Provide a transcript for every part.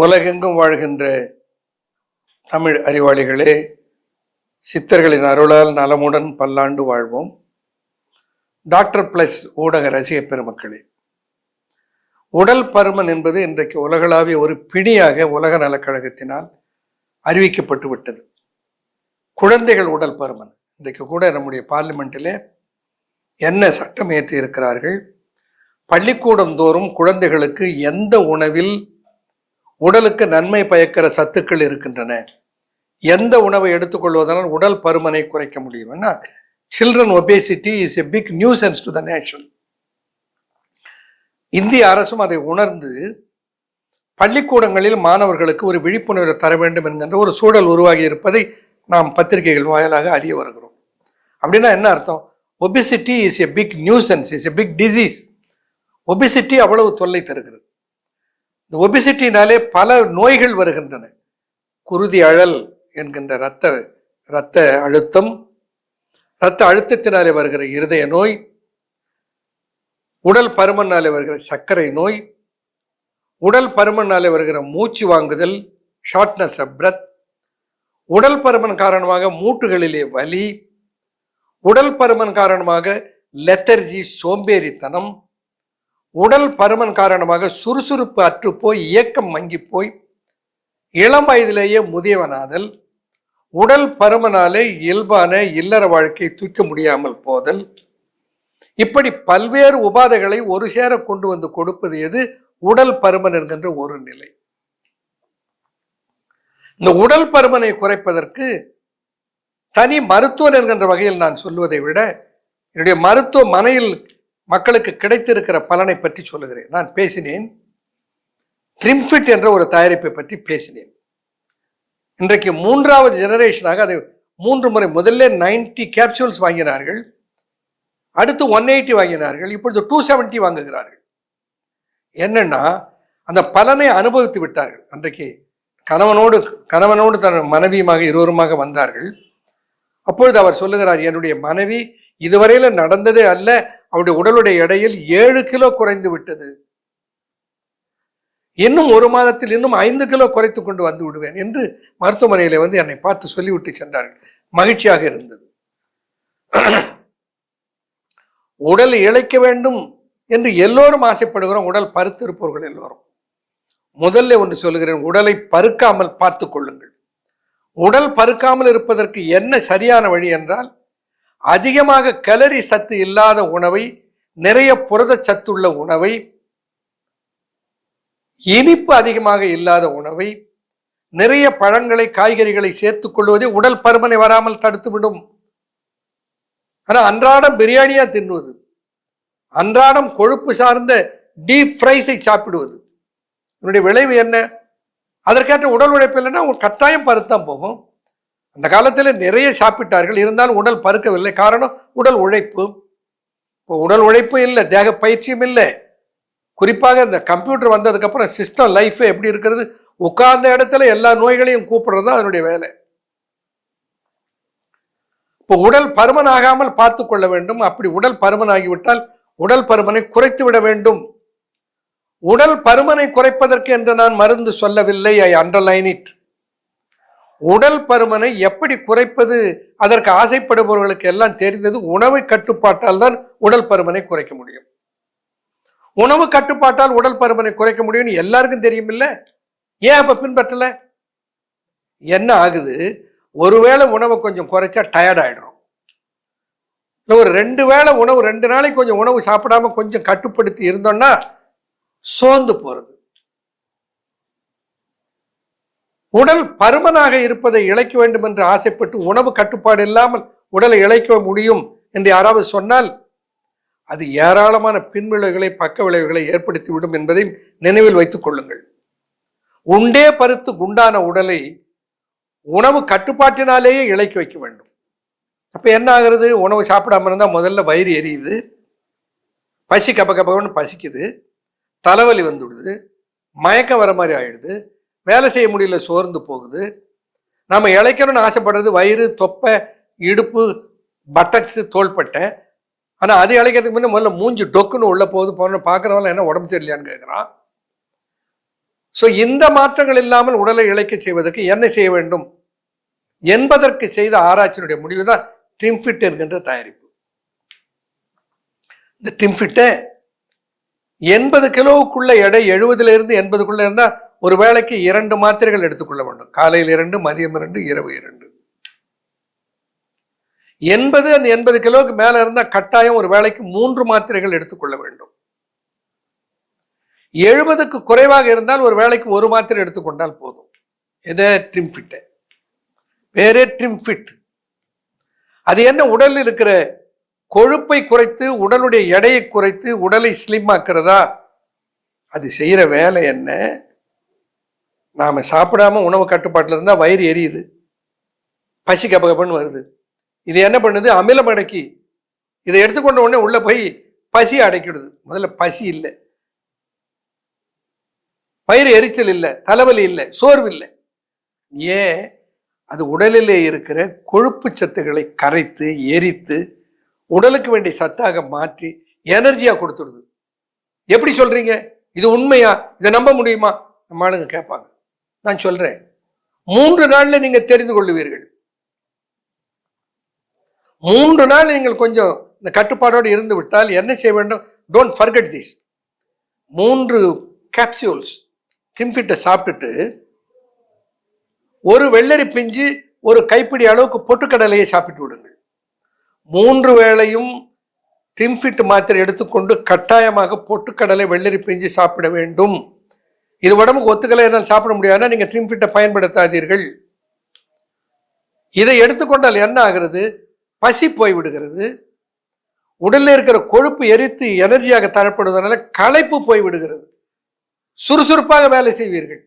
உலகெங்கும் வாழ்கின்ற தமிழ் அறிவாளிகளே, சித்தர்களின் அருளால் நலமுடன் பல்லாண்டு வாழ்வோம். டாக்டர் பிளஸ் ஊடக ரசிக பெருமக்களே, உடல் பருமன் என்பது இன்றைக்கு உலகளாவிய ஒரு பிணியாக உலக நலக்கழகத்தினால் அறிவிக்கப்பட்டு விட்டது. குழந்தைகள் உடல் பருமன் இன்றைக்கு கூட நம்முடைய பார்லிமெண்ட்டிலே என்ன சட்டம் ஏற்றி இருக்கிறார்கள். பள்ளிக்கூடம் தோறும் குழந்தைகளுக்கு எந்த உணவில் உடலுக்கு நன்மை பயக்கிற சத்துக்கள் இருக்கின்றன, எந்த உணவை எடுத்துக்கொள்வதனால் உடல் பருமனை குறைக்க முடியும். Children obesity is a big nuisance to the nation. இந்திய அரசும் அதை உணர்ந்து பள்ளிக்கூடங்களில் மாணவர்களுக்கு ஒரு விழிப்புணர்வை தர வேண்டும் என்கின்ற ஒரு சூழல் உருவாகி இருப்பதை நாம் பத்திரிகைகள் வாயிலாக அறிய வருகிறோம். அப்படின்னா என்ன அர்த்தம்? Obesity is a big nuisance, is a big disease. Obesity அவ்வளவு தொல்லை தருகிறது. இந்த ஒபிசிட்டினாலே பல நோய்கள் வருகின்றன. குருதி அழல் என்கின்ற இரத்த அழுத்தம், இரத்த அழுத்தத்தினாலே வருகிற இருதய நோய், உடல் பருமனாலே வருகிற சர்க்கரை நோய், உடல் பருமனாலே வருகிற மூச்சு வாங்குதல், ஷார்ட்னஸ் ஆஃப் பிரெத், உடல் பருமன் காரணமாக மூட்டுகளிலே வலி, உடல் பருமன் காரணமாக லெத்தர்ஜி சோம்பேறித்தனம், உடல் பருமன் காரணமாக சுறுசுறுப்பு அற்று போய் இயக்கம் மங்கி போய் இளம் வயதிலேயே முதியவனாதல், உடல் பருமனாலே இயல்பான இல்லற வாழ்க்கை தூக்க முடியாமல் போதல், இப்படி பல்வேறு உபாதைகளை ஒரு சேர கொண்டு வந்து கொடுப்பது எது? உடல் பருமன் என்கின்ற ஒரு நிலை. இந்த உடல் பருமனை குறைப்பதற்கு தனி மருத்துவன் என்கின்ற வகையில் நான் சொல்வதை விட என்னுடைய மருத்துவமனையில் மக்களுக்கு கிடைத்திருக்கிற பலனை பற்றி சொல்லுகிறேன். நான் பேசினேன், ட்ரிம்ஃபிட் என்ற ஒரு தயாரிப்பை பற்றி பேசினேன். இன்றைக்கு 3வது ஜெனரேஷனாக அதை 3 முறை, முதல்ல 90 கேப்சூல்ஸ் வாங்கினார்கள், அடுத்து 180 வாங்கினார்கள், இப்பொழுது 270 வாங்குகிறார்கள். என்னன்னா அந்த பலனை அனுபவித்து விட்டார்கள். அன்றைக்கு கணவனோடு தன் மனைவியுமாக இருவருமாக வந்தார்கள். அப்பொழுது அவர் சொல்லுகிறார், என்னுடைய மனைவி இதுவரையில நடந்ததே அல்ல, அவருடைய உடலுடைய எடையில் 7 கிலோ குறைந்து விட்டது, இன்னும் 1 மாதத்தில் இன்னும் 5 கிலோ குறைத்து கொண்டு வந்து விடுவேன் என்று மருத்துவமனையில வந்து என்னை பார்த்து சொல்லிவிட்டு சென்றார்கள். மகிழ்ச்சியாக இருந்தது. உடல் இழைக்க வேண்டும் என்று எல்லோரும் ஆசைப்படுகிறோம். உடல் பருத்திருப்பவர்கள் எல்லோரும். முதல்ல ஒன்று சொல்லுகிறேன், உடலை பருக்காமல் பார்த்து கொள்ளுங்கள். உடல் பருக்காமல் இருப்பதற்கு என்ன சரியான வழி என்றால், அதிகமாக கலரி சத்து இல்லாத உணவை, நிறைய புரத சத்துள்ள உணவை, இனிப்பு அதிகமாக இல்லாத உணவை, நிறைய பழங்களை காய்கறிகளை சேர்த்துக் கொள்வதே உடல் பருமனை வராமல் தடுத்துவிடும். ஆனா அன்றாடம் பிரியாணியா தின்னுவது, அன்றாடம் கொழுப்பு சார்ந்த டீப் ஃப்ரைஸை சாப்பிடுவது, என்னுடைய விளைவு என்ன? அதற்கேற்ற உடல் உழைப்பு இல்லைன்னா கட்டாயம் பருத்தான் போகும். அந்த காலத்தில் நிறைய சாப்பிட்டார்கள், இருந்தாலும் உடல் பருக்கவில்லை. காரணம் உடல் உழைப்பு. இப்போ உடல் உழைப்பு இல்லை, தேக பயிற்சியும் இல்லை. குறிப்பாக இந்த கம்ப்யூட்டர் வந்ததுக்கு அப்புறம் சிஸ்டம் லைஃப் எப்படி இருக்கிறது? உட்கார்ந்த இடத்துல எல்லா நோய்களையும் கூப்பிடுறது தான் அதனுடைய வேலை. இப்போ உடல் பருமன் ஆகாமல் பார்த்து கொள்ள வேண்டும். அப்படி உடல் பருமன் ஆகிவிட்டால் உடல் பருமனை குறைத்து விட வேண்டும். உடல் பருமனை குறைப்பதற்கு என்று நான் மருந்து சொல்லவில்லை, ஐ அண்டர்லைன் இட். உடல் பருமனை எப்படி குறைப்பது, அதற்கு ஆசைப்படுபவர்களுக்கு எல்லாம் தெரிந்தது. உணவு கட்டுப்பாட்டால் தான் உடல் பருமனை குறைக்க முடியும். உணவு கட்டுப்பாட்டால் உடல் பருமனை குறைக்க முடியும்னு எல்லாருக்கும் தெரியும் இல்ல? ஏன் அப்ப பின்பற்றல? என்ன ஆகுது? ஒருவேளை உணவை கொஞ்சம் குறைச்சா டயர்ட் ஆயிடும். ஒரு 2 வேளை உணவு, 2 நாளைக்கு கொஞ்சம் உணவு சாப்பிடாம கொஞ்சம் கட்டுப்படுத்தி இருந்தோம்னா சோர்ந்து போறது. உடல் பருமனாக இருப்பதை இழைக்க வேண்டும் என்று ஆசைப்பட்டு உணவு கட்டுப்பாடு இல்லாமல் உடலை இழைக்க முடியும் என்று யாராவது சொன்னால் அது ஏராளமான பின்விளைவுகளை, பக்க விளைவுகளை ஏற்படுத்திவிடும் என்பதை நினைவில் வைத்துக் கொள்ளுங்கள். உண்டே பருத்து குண்டான உடலை உணவு கட்டுப்பாட்டினாலேயே இழைக்க வைக்க வேண்டும். அப்ப என்ன ஆகுறது? உணவு சாப்பிடாம இருந்தா முதல்ல வயிறு எரியுது, பசி கபகபன்னு பசிக்குது, தலைவலி வந்துடுது, மயக்கம் வர மாதிரி ஆயிடுது, வேலை செய்ய முடியல, சோர்ந்து போகுது. நம்ம இழைக்கணும்னு ஆசைப்படுறது வயிறு, தொப்பை, இடுப்பு, பட்டக்ஸு, தோள்பட்டை. ஆனால் அது இழைக்கிறதுக்கு முன்னே முதல்ல மூஞ்சி டொக்குன்னு உள்ள போகுது. போன பார்க்குறவங்க என்ன உடம்பு சரியில்லையான்னு கேட்குறான். ஸோ இந்த மாற்றங்கள் இல்லாமல் உடலை இழைக்க செய்வதற்கு என்ன செய்ய வேண்டும் என்பதற்கு செய்த ஆராய்ச்சியினுடைய முடிவு தான் ட்ரிம்ஃபிட் என்கின்ற தயாரிப்பு. இந்த ட்ரிம்ஃபிட்டை 80 கிலோவுக்குள்ள எடை 70 80 இருந்தா ஒரு வேளைக்கு 2 மாத்திரைகள் எடுத்துக்கொள்ள வேண்டும். காலையில் 2, மதியம் 2, இரவு 2. 80 அந்த 80 கிலோவுக்கு மேல இருந்தா கட்டாயம் ஒரு வேளைக்கு 3 மாத்திரைகள் எடுத்துக்கொள்ள வேண்டும். 70க்கு குறைவாக இருந்தால் ஒரு வேளைக்கு 1 மாத்திரை எடுத்துக்கொண்டால் போதும். எதை? ட்ரிம்ஃபிட். வேறே ட்ரிம்ஃபிட். அது என்ன? உடலில் இருக்கிற கொழுப்பை குறைத்து உடலுடைய எடையை குறைத்து உடலை ஸ்லிம் ஆக்கிறதா? அது செய்யற வேலை என்ன? நாம சாப்பிடாம உணவு கட்டுப்பாட்டில் இருந்தா வயிறு எரியுது, பசி கபகபன்னு வருது. இது என்ன பண்ணுது? அமிலம் அடக்கி இதை எடுத்துக்கொண்ட உடனே உள்ள போய் பசி அடைக்கிடுது. முதல்ல பசி இல்லை, வயிறு எரிச்சல் இல்லை, தலைவலி இல்லை, சோர்வு இல்லை. ஏன்? அது உடலிலே இருக்கிற கொழுப்பு சத்துக்களை கரைத்து எரித்து உடலுக்கு வேண்டிய சத்தாக மாற்றி எனர்ஜியா கொடுத்துடுது. எப்படி சொல்றீங்க? இது உண்மையா? இதை நம்ப முடியுமா? நம்ம ஆளுங்க கேட்பாங்க. நான் சொல்றேன், 3 நாள்ல நீங்க தெரிந்து கொள்ளுவீர்கள். 3 நாள் நீங்கள் கொஞ்சம் இந்த கட்டுப்பாடோடு இருந்து விட்டால் என்ன செய்ய வேண்டும்? Don't forget this. 3 கேப்சியூல்ஸ் ட்ரிம்ஃபிட்டை சாப்பிட்டுட்டு ஒரு வெள்ளரி பிஞ்சு ஒரு கைப்பிடி அளவுக்கு பொட்டுக்கடலையை சாப்பிட்டு விடுங்கள். 3 வேளையும் ட்ரிம்ஃபிட் மாத்திரை எடுத்துக்கொண்டு கட்டாயமாக பொட்டுக்கடலை வெள்ளரி பிஞ்சு சாப்பிட வேண்டும். இது உடம்புக்கு ஒத்துக்கலை, என்னால் சாப்பிட முடியாதுன்னா நீங்க ட்ரிம்ஃபிட்டை பயன்படுத்தாதீர்கள். இதை எடுத்துக்கொண்டால் என்ன ஆகிறது? பசி போய் விடுகிறது. உடலில் இருக்கிற கொழுப்பு எரித்து எனர்ஜியாக தரப்படுவதனால களைப்பு போய் விடுகிறது. சுறுசுறுப்பாக வேலை செய்வீர்கள்,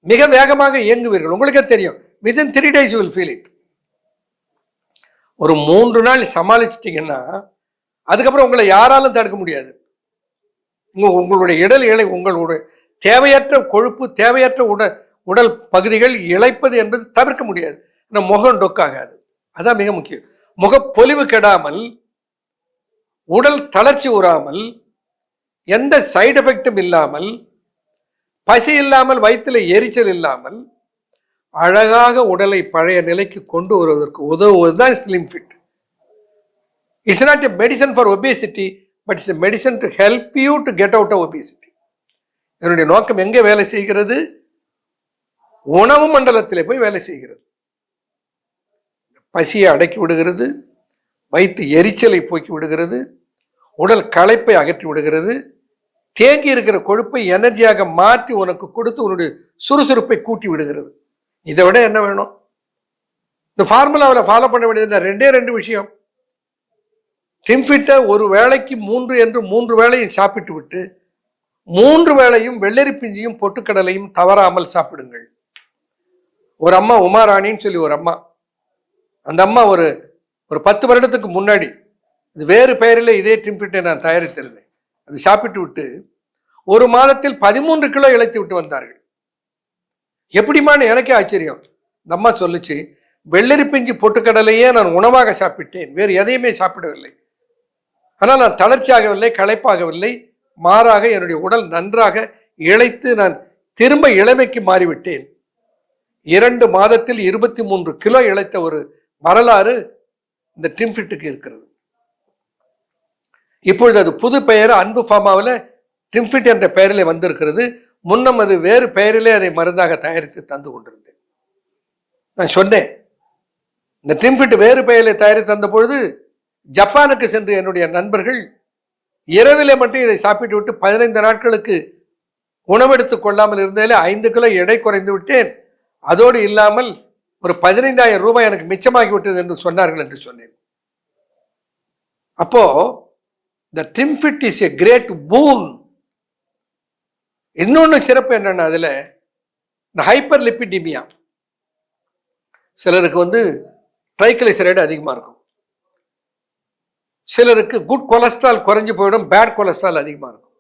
மிக வேகமாக இயங்குவீர்கள். உங்களுக்கே தெரியும், within 3 days you will feel it. ஒரு 3 நாள் சமாளிச்சிட்டீங்கன்னா அதுக்கப்புறம் உங்களை யாராலும் தடுக்க முடியாது. உங்களுடைய இழை உங்களுடைய தேவையற்ற கொழுப்பு, தேவையற்ற உடல் பகுதிகள் இழைப்பது என்பது தவிர்க்க முடியாது. முகம் டொக்காகாது. அதான் மிக முக்கியம். முகப்பொலிவு கெடாமல், உடல் தளர்ச்சி உறாமல், எந்த சைடு எஃபெக்டும் இல்லாமல், பசி இல்லாமல், வயிற்றில் எரிச்சல் இல்லாமல் அழகாக உடலை பழைய நிலைக்கு கொண்டு வருவதற்கு உதவுவதுதான் slim fit. It's not a medicine for obesity, but it's a medicine to help you to get out of obesity. என்னுடைய நோக்கம் எங்கே வேலை செய்கிறது? உணவு மண்டலத்திலே போய் வேலை செய்கிறது. பசியை அடக்கி விடுகிறது, வயிற்று எரிச்சலை போக்கி விடுகிறது, உடல் களைப்பை அகற்றி விடுகிறது, தேங்கி இருக்கிற கொழுப்பை எனர்ஜியாக மாற்றி உனக்கு கொடுத்து உன்னுடைய சுறுசுறுப்பை கூட்டி விடுகிறது. இதை விட என்ன வேணும்? இந்த ஃபார்முலாவில் ஃபாலோ பண்ண வேண்டியது 2 விஷயம். ட்ரிம்ஃபிட்டை ஒரு வேளைக்கு 3 என்று 3 வேளையும் சாப்பிட்டு விட்டு 3 வேளையும் வெள்ளரி பிஞ்சியும் பொட்டுக்கடலையும் தவறாமல் சாப்பிடுங்கள். ஒரு அம்மா, உமாராணின்னு சொல்லி ஒரு அம்மா, அந்த அம்மா ஒரு 10 வருடத்துக்கு முன்னாடி இது வேறு பெயரில் இதே ட்ரிம்ஃபிட்டை நான் தயாரித்திருந்தேன். அது சாப்பிட்டு விட்டு 1 மாதத்தில் 13 கிலோ இழைத்து விட்டு வந்தார்கள். எப்படிமான்னு எனக்கே ஆச்சரியம். இந்த அம்மா சொல்லுச்சு, வெள்ளரி பிஞ்சு பொட்டுக்கடலையே நான் உணவாக சாப்பிட்டேன், வேறு எதையுமே சாப்பிடவில்லை. ஆனால் நான் தளர்ச்சியாகவில்லை, களைப்பாகவில்லை, மாறாக என்னுடைய உடல் நன்றாக இழைத்து நான் திரும்ப இளமைக்கு மாறிவிட்டேன். 2 மாதத்தில் 23 கிலோ இழைத்த ஒரு வரலாறு இந்த ட்ரிம்ஃபிட்டுக்கு இருக்கிறது. இப்பொழுது அது புது பெயர் அன்பு ஃபார்மாவில் ட்ரிம்ஃபிட் என்ற பெயரிலே வந்திருக்கிறது. முன்னம் அது வேறு பெயரிலே அதை மருந்தாக தயாரித்து தந்து கொண்டிருந்தேன். நான் சொன்னேன், இந்த ட்ரிம்ஃபிட் வேறு பெயரிலே தயாரித்து தந்த பொழுது ஜப்பானுக்கு சென்று என்னுடைய நண்பர்கள் இரவிலே மட்டும் இதை சாப்பிட்டு விட்டு 15 நாட்களுக்கு உணவெடுத்துக் கொள்ளாமல் இருந்ததில் 5 கிலோ எடை குறைந்து விட்டேன். அதோடு இல்லாமல் ஒரு 15,000 ரூபாய் எனக்கு மிச்சமாகி விட்டது என்று சொன்னார்கள் என்று சொன்னேன். அப்போ the Trimfit is a great boon. இன்னொன்று சிறப்பு என்னன்னா, அதில் இந்த ஹைப்பர் லிப்பிடிமியா, சிலருக்கு ட்ரைகிளிசரைடு அதிகமாக இருக்கும், சிலருக்கு குட் கொலஸ்ட்ரால் குறைஞ்சு போயிடும், பேட் கொலஸ்ட்ரால் அதிகமாக இருக்கும்.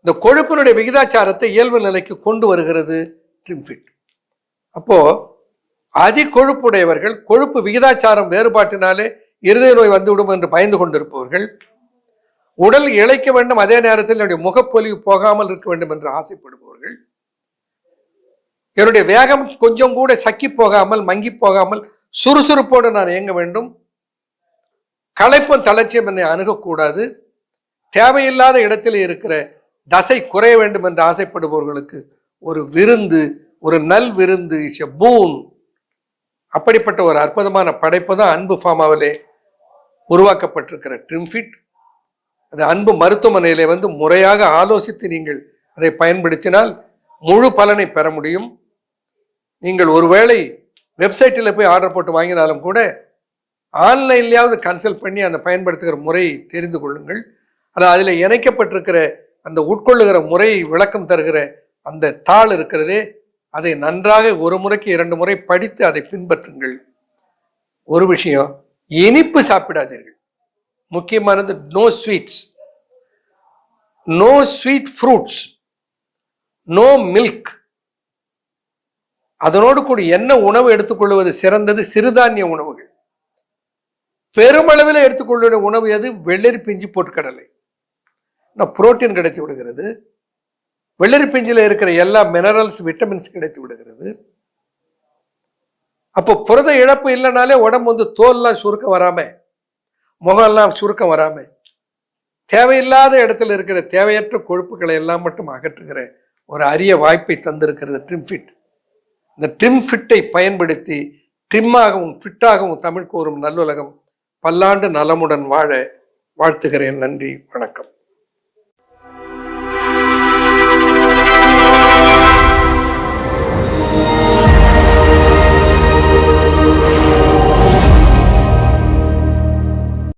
இந்த கொழுப்பினுடைய விகிதாச்சாரத்தை இயல்பு நிலைக்கு கொண்டு வருகிறது ட்ரிம்ஃபிட். அப்போ அதி கொழுப்புடையவர்கள், கொழுப்பு விகிதாச்சாரம் வேறுபாட்டினாலே இருதய நோய் வந்துவிடும் என்று பயந்து கொண்டிருப்பவர்கள், உடல் இளைக்க வேண்டும், அதே நேரத்தில் என்னுடைய முகப்பொலிவு போகாமல் இருக்க வேண்டும் என்று ஆசைப்படுபவர்கள், என்னுடைய வேகம் கொஞ்சம் கூட சக்கி போகாமல் மங்கி போகாமல் சுறுசுறுப்போடு நான் இயங்க வேண்டும், களைப்பும் தளர்ச்சியும் என்னை அணுகக்கூடாது, தேவையில்லாத இடத்தில் இருக்கிற தசை குறைய வேண்டும் என்று ஆசைப்படுபவர்களுக்கு ஒரு விருந்து, ஒரு நல் விருந்து, இட்ஸ் எ பூன். அப்படிப்பட்ட ஒரு அற்புதமான படைப்பு தான் அன்பு ஃபார்மாவிலே உருவாக்கப்பட்டிருக்கிற ட்ரிம்ஃபிட். அது அன்பு மருத்துவமனையிலே முறையாக ஆலோசித்து நீங்கள் அதை பயன்படுத்தினால் முழு பலனை பெற முடியும். நீங்கள் ஒருவேளை வெப்சைட்டில் போய் ஆர்டர் போட்டு வாங்கினாலும் கூட ஆன்லைன்லையாவது கன்சல்ட் பண்ணி அந்த பயன்படுத்துகிற முறையை தெரிந்து கொள்ளுங்கள். அதில் இணைக்கப்பட்டிருக்கிற அந்த உட்கொள்ளுகிற முறையை விளக்கம் தருகிற அந்த தாள் இருக்கிறதே, அதை நன்றாக ஒரு முறைக்கு 2 முறை படித்து அதை பின்பற்றுங்கள். ஒரு விஷயம், இனிப்பு சாப்பிடாதீர்கள். முக்கியமானது no sweets, no sweet fruits, no milk. அதனோடு கூட என்ன உணவு எடுத்துக்கொள்வது சிறந்தது? சிறுதானிய உணவுகள். பெருமளவில் எடுத்துக்கொள்ள உணவு எது? வெள்ளரி பிஞ்சு பொட்டுக்கடலை. புரோட்டீன் கிடைத்து விடுகிறது, வெள்ளரி பிஞ்சில் இருக்கிற எல்லா மினரல்ஸ் விட்டமின்ஸ் கிடைத்து விடுகிறது. அப்போ புரத இழப்பு இல்லைனாலே உடம்பு தோல்லாம் சுருக்கம் வராம, முகம்லாம் சுருக்கம் வராம, தேவையில்லாத இடத்துல இருக்கிற தேவையற்ற கொழுப்புகளை எல்லாம் மட்டும் அகற்றுகிற ஒரு அரிய வாய்ப்பை தந்திருக்கிறது ட்ரிம்ஃபிட். இந்த ட்ரிம்ஃபிட்டை பயன்படுத்தி ட்ரிம்மாகவும் ஃபிட்டாகவும் தமிழ் கூறும் நல்லுலகம் பல்லாண்டு நலமுடன் வாழ வாழ்த்துகிறேன். நன்றி, வணக்கம்.